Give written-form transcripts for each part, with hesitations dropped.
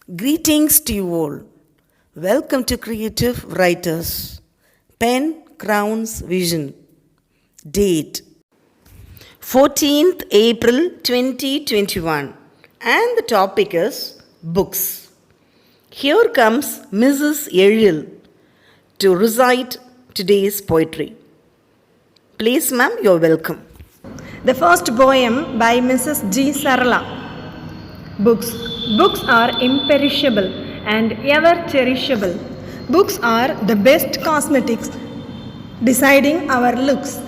Greetings to you all. Welcome to Creative Writers. Pen Crowns Vision. Date 14th April 2021. And the topic is books. Here comes Mrs. Ariel to recite today's poetry. Please, ma'am, you're welcome. The first poem by Mrs. G. Sarala. Books. Books are imperishable and ever cherishable. Books are the best cosmetics, deciding our looks.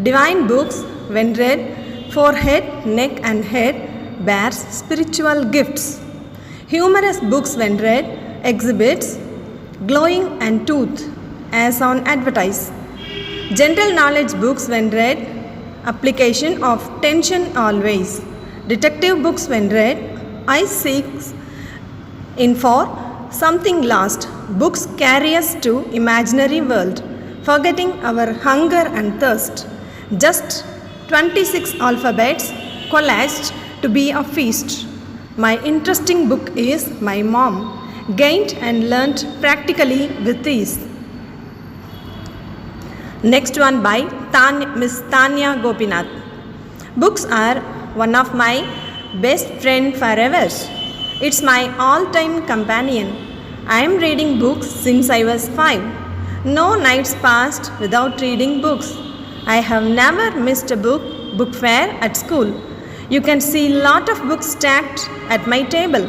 Divine books, when read, forehead, neck, and head, bears spiritual gifts. Humorous books, when read, exhibits glowing and tooth, as on advertise. General knowledge books, when read, application of tension always. Detective books, when read, I seeks in for something lost. Books carry us to imaginary world, forgetting our hunger and thirst. Just 26 alphabets collaged to be a feast. My interesting book is my mom, gained and learnt practically with ease. Next one by Miss Tanya Gopinath. Books are one of my best friend forever. It's my all-time companion. I am reading books since I was 5. No nights passed without reading books. I have never missed a book fair at school. You can see lot of books stacked at my table.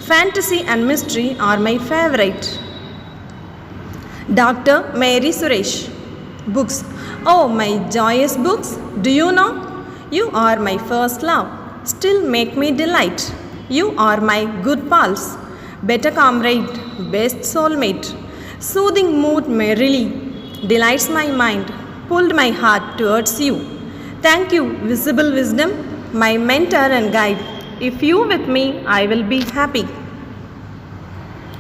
Fantasy and mystery are my favorite. Dr. Mary Suresh. Books. Oh, my joyous books. Do you know? You are my first love. Still make me delight. You are my good pals, better comrade, best soulmate. Soothing mood merrily delights my mind, pulled my heart towards you. Thank you, visible wisdom, my mentor and guide. If you with me, I will be happy.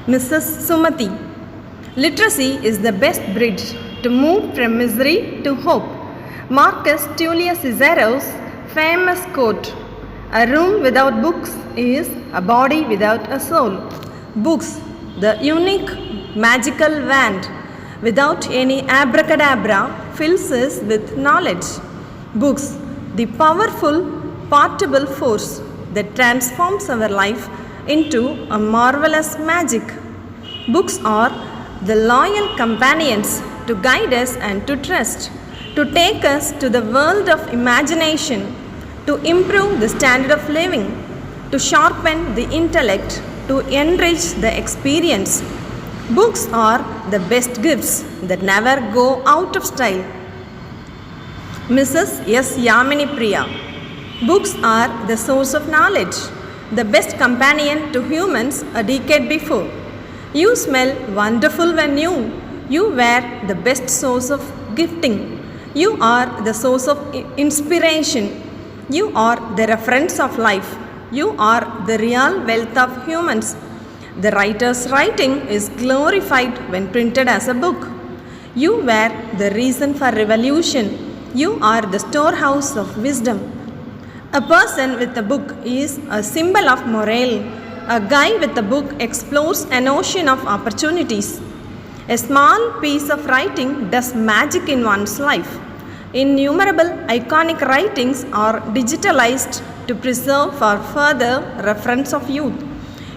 Mrs. Sumati. Literacy is the best bridge to move from misery to hope. Marcus Tullius Cicero's famous quote, a room without books is a body without a soul. Books, the unique magical wand without any abracadabra, fills us with knowledge. Books, the powerful portable force that transforms our life into a marvelous magic. Books are the loyal companions to guide us and to trust, to take us to the world of imagination, to improve the standard of living, to sharpen the intellect, to enrich the experience. Books are the best gifts that never go out of style. Mrs. S. Yamini Priya. Books are the source of knowledge, the best companion to humans a decade before. You smell wonderful when you were the best source of gifting. You are the source of inspiration. You are the reference of life. You are the real wealth of humans. The writer's writing is glorified when printed as a book. You were the reason for revolution. You are the storehouse of wisdom. A person with a book is a symbol of morale. A guy with a book explores an ocean of opportunities. A small piece of writing does magic in one's life. Innumerable iconic writings are digitalized to preserve for further reference of youth.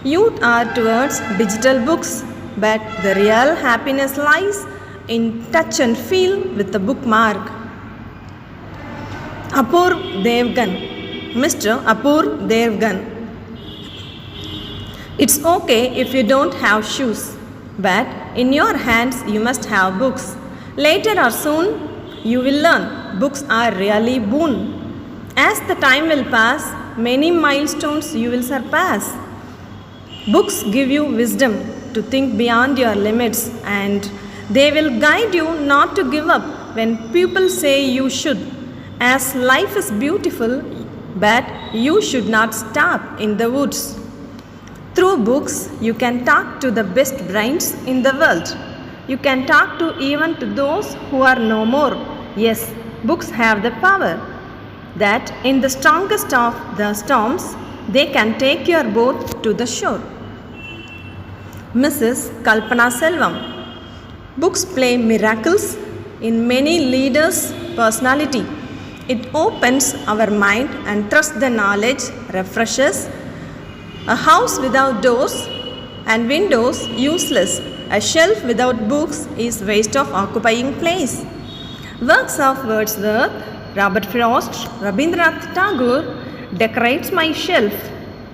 Youth are towards digital books, but the real happiness lies in touch and feel with the bookmark. Apur Devgan. Mr. Apur Devgan. It's okay if you don't have shoes, but in your hands you must have books. Later or soon, you will learn books are really boon. As the time will pass, many milestones you will surpass. Books give you wisdom to think beyond your limits, and they will guide you not to give up when people say you should. As life is beautiful, but you should not stop in the woods. Through books, you can talk to the best brains in the world. You can talk to even to those who are no more. Yes, books have the power that in the strongest of the storms, they can take your boat to the shore. Mrs. Kalpana Selvam. Books play miracles in many leaders' personality. It opens our mind and thrusts the knowledge, refreshes. A house without doors and windows useless. A shelf without books is waste of occupying place. Works of Wordsworth, Robert Frost, Rabindranath Tagore decorates my shelf.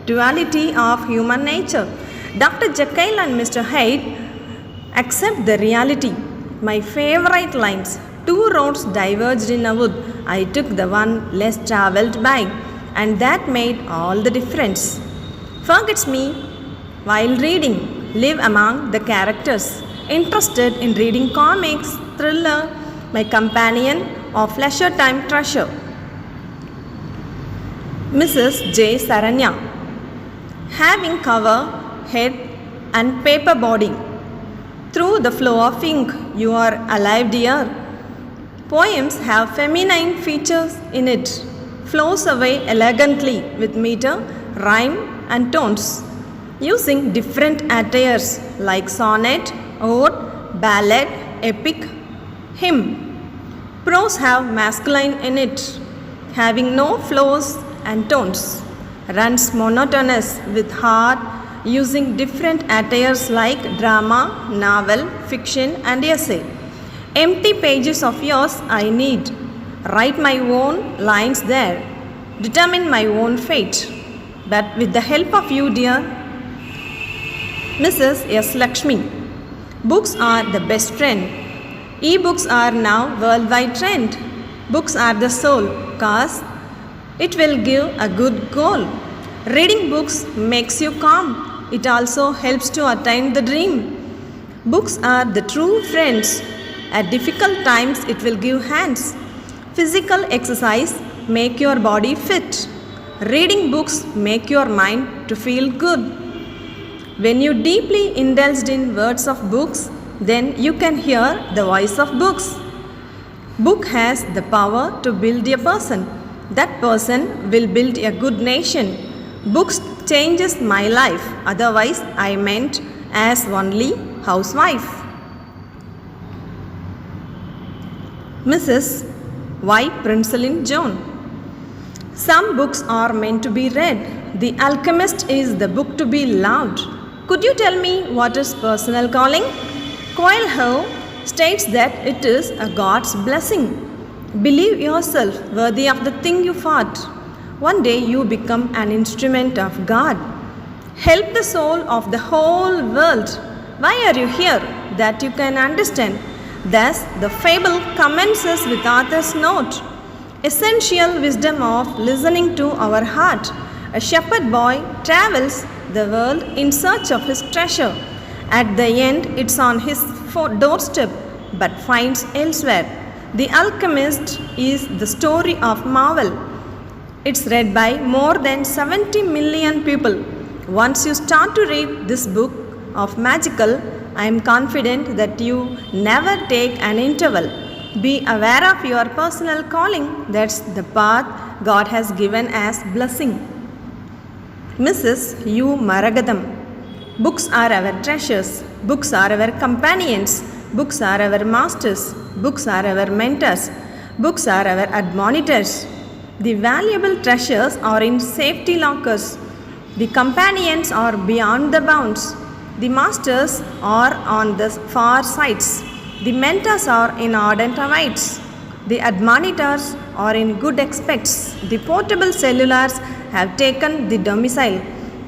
Duality of human nature. Dr. Jekyll and Mr. Hyde accept the reality. My favorite lines. Two roads diverged in a wood. I took the one less travelled by, and that made all the difference. Forgets me while reading. Live among the characters. Interested in reading comics, thriller, my companion of leisure time treasure. Mrs. J. Saranya. Having cover, head, and paper body. Through the flow of ink, you are alive, dear. Poems have feminine features in it. Flows away elegantly with meter, rhyme, and tones. Using different attires like sonnet, ode, ballad, epic, hymn. Prose have masculine in it, having no flows and tones. Runs monotonous with heart, using different attires like drama, novel, fiction, and essay. Empty pages of yours I need. Write my own lines there. Determine my own fate. But with the help of you, dear. Mrs. S. Lakshmi. Books are the best friend. E-books are now worldwide trend. Books are the soul, cause it will give a good goal. Reading books makes you calm. It also helps to attain the dream. Books are the true friends. At difficult times, it will give hands. Physical exercise make your body fit. Reading books make your mind to feel good. When you deeply indulged in words of books, then you can hear the voice of books. Book has the power to build a person. That person will build a good nation. Books changes my life. Otherwise, I meant as only housewife. Mrs. Y. Princeling Joan. Some books are meant to be read. The Alchemist is the book to be loved. Could you tell me what is personal calling? Coelho states that it is a God's blessing. Believe yourself worthy of the thing you fought. One day you become an instrument of God. Help the soul of the whole world. Why are you here? That you can understand. Thus, the fable commences with author's note. Essential wisdom of listening to our heart. A shepherd boy travels the world in search of his treasure. At the end, it's on his doorstep, but finds elsewhere. The Alchemist is the story of marvel. It's read by more than 70 million people. Once you start to read this book of magical, I am confident that you never take an interval. Be aware of your personal calling. That's the path God has given as blessing. Mrs. U. Maragadam. Books are our treasures. Books are our companions. Books are our masters. Books are our mentors. Books are our admonitors. The valuable treasures are in safety lockers. The companions are beyond the bounds. The masters are on the far sides. The mentors are in ardent heights. The admonitors are in good expects. The portable cellulars have taken the domicile.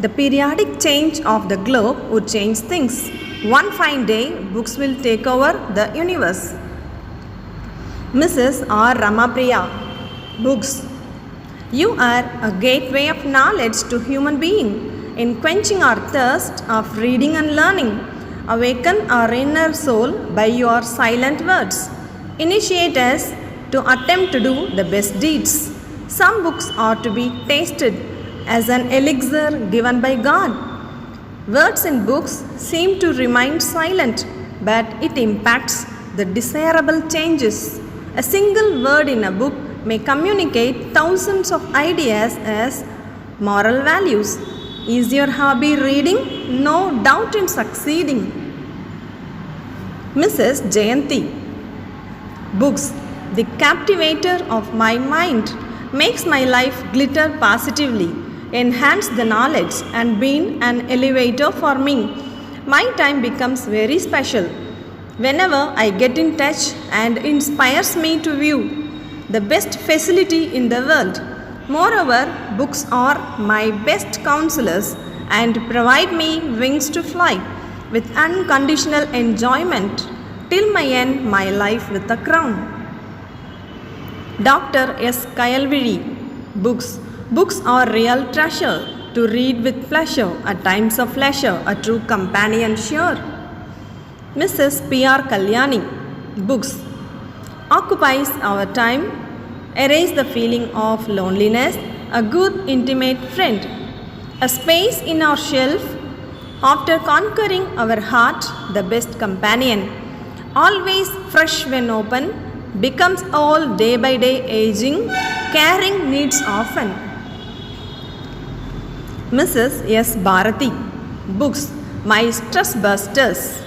The periodic change of the globe would change things. One fine day, books will take over the universe. Mrs. R. Ramapriya. Books. You are a gateway of knowledge to human being. In quenching our thirst of reading and learning, awaken our inner soul by your silent words. Initiate us to attempt to do the best deeds. Some books are to be tasted as an elixir given by God. Words in books seem to remain silent, but it impacts the desirable changes. A single word in a book may communicate thousands of ideas as moral values. Is your hobby reading? No doubt in succeeding. Mrs. Jayanti. Books, the captivator of my mind, makes my life glitter positively, enhance the knowledge, and been an elevator for me. My time becomes very special whenever I get in touch and inspires me to view the best facility in the world. Moreover, books are my best counselors and provide me wings to fly with unconditional enjoyment till my end my life with a crown. Dr. S. Kayalviri. Books. Books are real treasure to read with pleasure at times of leisure, a true companion sure. Mrs. P.R. Kalyani. Books occupies our time, erase the feeling of loneliness, a good intimate friend, a space in our shelf, after conquering our heart, the best companion, always fresh when open, becomes all day by day aging, caring needs often. Mrs. S. Bharati. Books, my stress busters.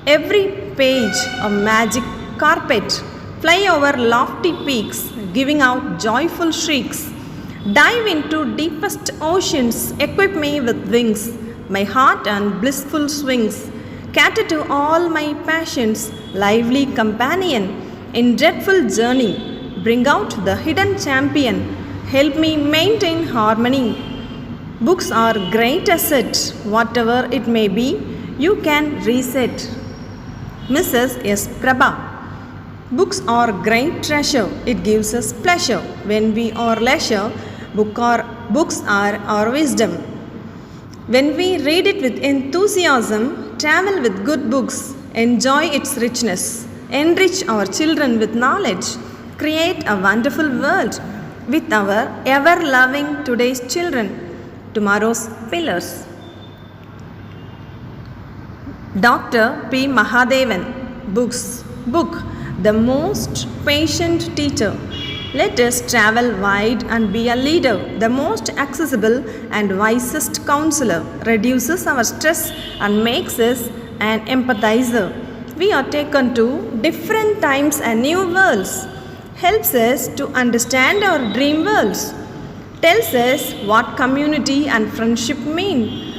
Every page a magic carpet, fly over lofty peaks, giving out joyful shrieks. Dive into deepest oceans, equip me with wings, my heart and blissful swings. Cater to all my passions, lively companion, in dreadful journey. Bring out the hidden champion, help me maintain harmony. Books are great asset, whatever it may be, you can reset. Mrs. S. Prabha. Books are great treasure, it gives us pleasure. When we are leisure, books are our wisdom. When we read it with enthusiasm, travel with good books, enjoy its richness, enrich our children with knowledge, create a wonderful world with our ever-loving today's children, tomorrow's pillars. Dr. P. Mahadevan. Books. Book, the most patient teacher. Let us travel wide and be a leader. The most accessible and wisest counselor reduces our stress and makes us an empathizer. We are taken to different times and new worlds. Helps us to understand our dream worlds. Tells us what community and friendship mean.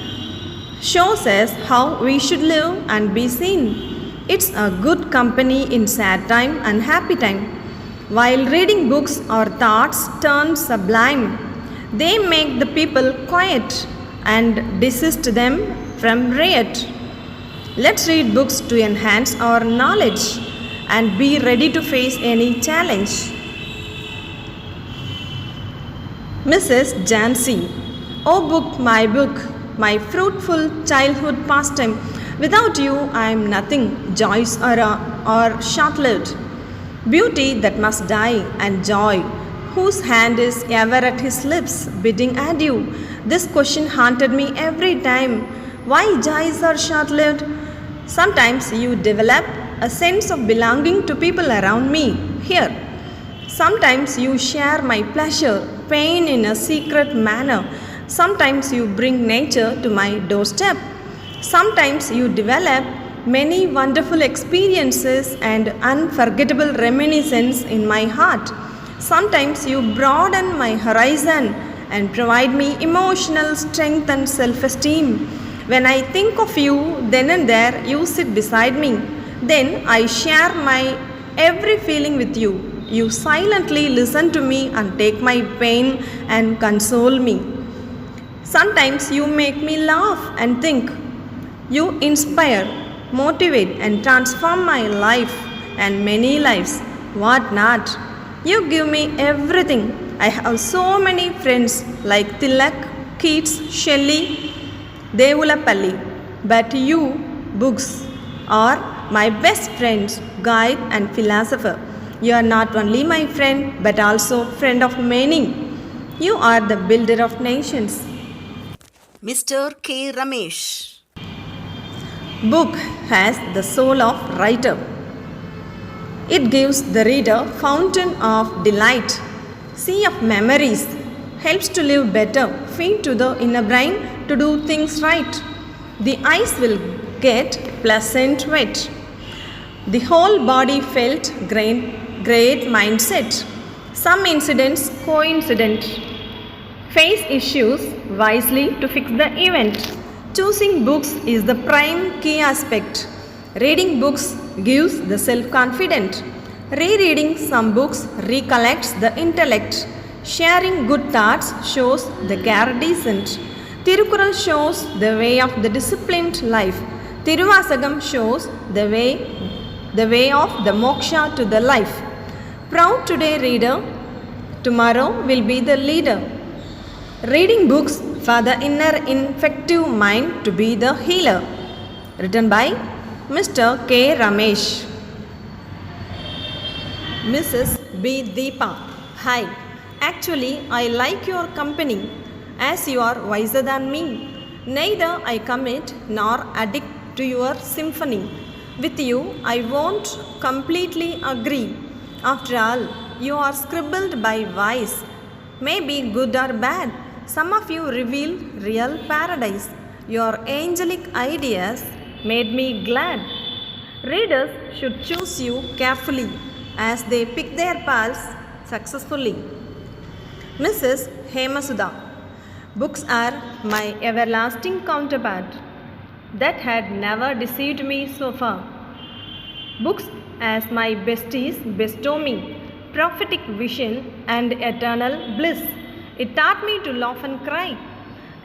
Shows us how we should live and be seen. It's a good company in sad time and happy time. While reading books, our thoughts turn sublime. They make the people quiet and desist them from riot. Let's read books to enhance our knowledge and be ready to face any challenge. Mrs. Jansi. Oh book, my fruitful childhood pastime. Without you, I am nothing. Joys are short-lived. Beauty that must die and joy, whose hand is ever at his lips, bidding adieu. This question haunted me every time. Why joys are short-lived? Sometimes you develop a sense of belonging to people around me here. Sometimes you share my pleasure, pain in a secret manner. Sometimes you bring nature to my doorstep. Sometimes you develop many wonderful experiences and unforgettable reminiscences in my heart. Sometimes you broaden my horizon and provide me emotional strength and self-esteem. When I think of you, then and there you sit beside me. Then I share my every feeling with you. You silently listen to me and take my pain and console me. Sometimes you make me laugh and think. You inspire, motivate and transform my life and many lives. What not? You give me everything. I have so many friends like Tilak, Keats, Shelley, Devulapalli. But you, books, are my best friends, guide and philosopher. You are not only my friend but also friend of many. You are the builder of nations. Mr. K. Ramesh. Book has the soul of writer. It gives the reader fountain of delight, sea of memories, helps to live better, feed to the inner brain, to do things right. The eyes will get pleasant wet. The whole body felt great mindset. Some incidents coincident. Face issues wisely to fix the event. Choosing books is the prime key aspect. Reading books gives the self-confidence. Rereading some books recollects the intellect. Sharing good thoughts shows the care decent. Tirukural shows the way of the disciplined life. Tiruvasagam shows the way of the moksha to the life. Proud today reader, tomorrow will be the leader. Reading books for the inner infective mind to be the healer. Written by Mr. K. Ramesh. Mrs. B. Deepa. Hi. Actually, I like your company as you are wiser than me. Neither I commit nor addict to your symphony. With you, I won't completely agree. After all, you are scribbled by wise, maybe good or bad. Some of you reveal real paradise. Your angelic ideas made me glad. Readers should choose you carefully as they pick their paths successfully. Mrs. Hemasudha. Books are my everlasting counterpart that had never deceived me so far. Books as my besties bestow me prophetic vision and eternal bliss. It taught me to laugh and cry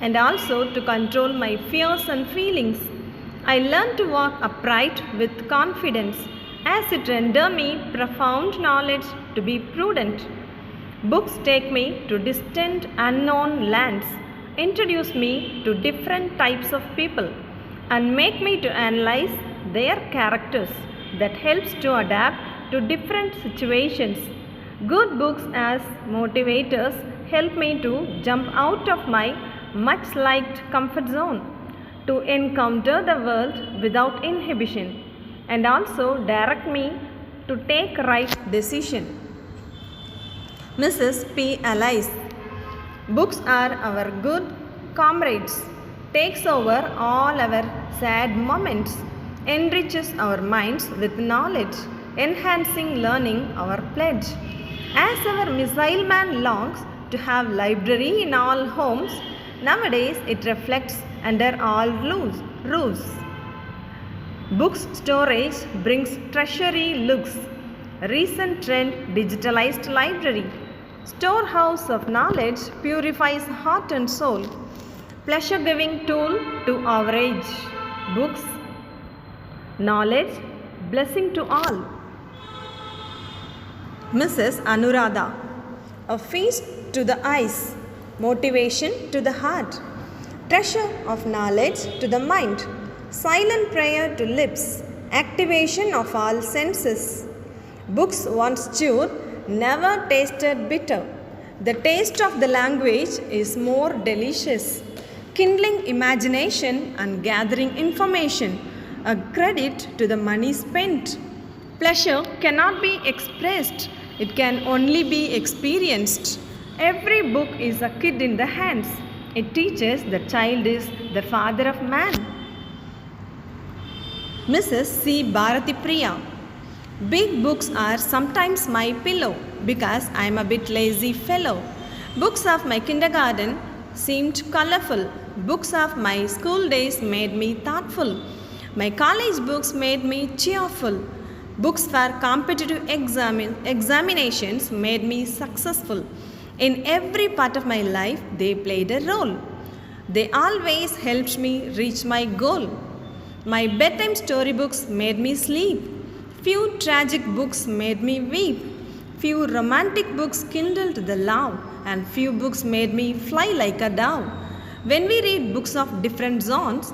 and also to control my fears and feelings. I learned to walk upright with confidence as it rendered me profound knowledge to be prudent. Books take me to distant unknown lands, introduce me to different types of people and make me to analyze their characters that helps to adapt to different situations. Good books as motivators help me to jump out of my much liked comfort zone, to encounter the world without inhibition and also direct me to take right decision. Mrs. P. Alice. Books are our good comrades, takes over all our sad moments, enriches our minds with knowledge, enhancing learning our pledge. As our missile man longs to have library in all homes, nowadays it reflects under all roofs. Books storage brings treasury looks. Recent trend digitalized library. Storehouse of knowledge purifies heart and soul. Pleasure giving tool to our age. Books, knowledge, blessing to all. Mrs. Anuradha. A feast to the eyes, motivation to the heart, treasure of knowledge to the mind, silent prayer to lips, activation of all senses. Books once chewed never tasted bitter. The taste of the language is more delicious, kindling imagination and gathering information, a credit to the money spent. Pleasure cannot be expressed, it can only be experienced. Every book is a kid in the hands. It teaches the child is the father of man. Mrs. C. Bharati Priya. Big books are sometimes my pillow because I am a bit lazy fellow. Books of my kindergarten seemed colorful. Books of my school days made me thoughtful. My college books made me cheerful. Books for competitive examinations made me successful. In every part of my life, they played a role. They always helped me reach my goal. My bedtime storybooks made me sleep. Few tragic books made me weep. Few romantic books kindled the love, and few books made me fly like a dove. When we read books of different zones,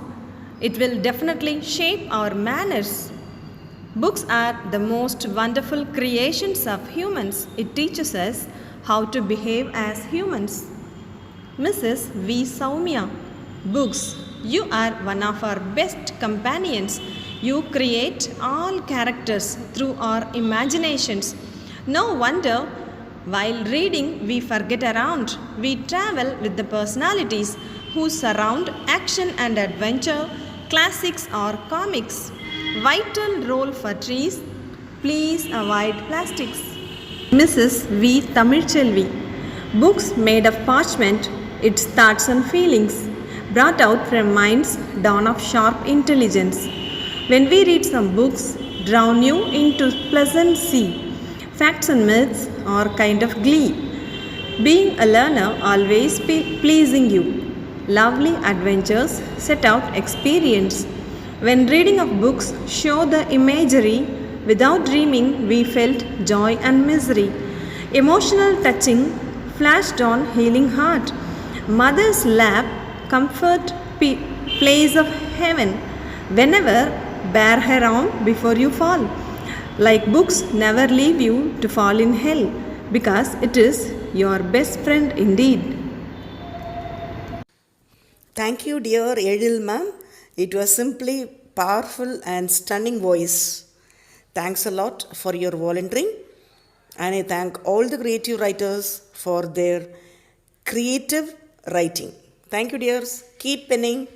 it will definitely shape our manners. Books are the most wonderful creations of humans. It teaches us how to behave as humans. Mrs. V. Saumya. Books. You are one of our best companions. You create all characters through our imaginations. No wonder while reading we forget around. We travel with the personalities who surround action and adventure, classics or comics. Vital role for trees. Please avoid plastics. Mrs. V. Tamilchelvi. Books made of parchment, its thoughts and feelings, brought out from minds dawn of sharp intelligence. When we read some books, drown you into pleasant sea. Facts and myths are kind of glee. Being a learner always pleasing you. Lovely adventures set out experience. When reading of books show the imagery, without dreaming we felt joy and misery. Emotional touching flashed on healing heart. Mother's lap comfort place of heaven. Whenever bear her arm before you fall. Like books never leave you to fall in hell, because it is your best friend indeed. Thank you, dear Edil ma'am. It was simply powerful and stunning voice. Thanks a lot for your volunteering, and I thank all the creative writers for their creative writing. Thank you, dears. Keep penning.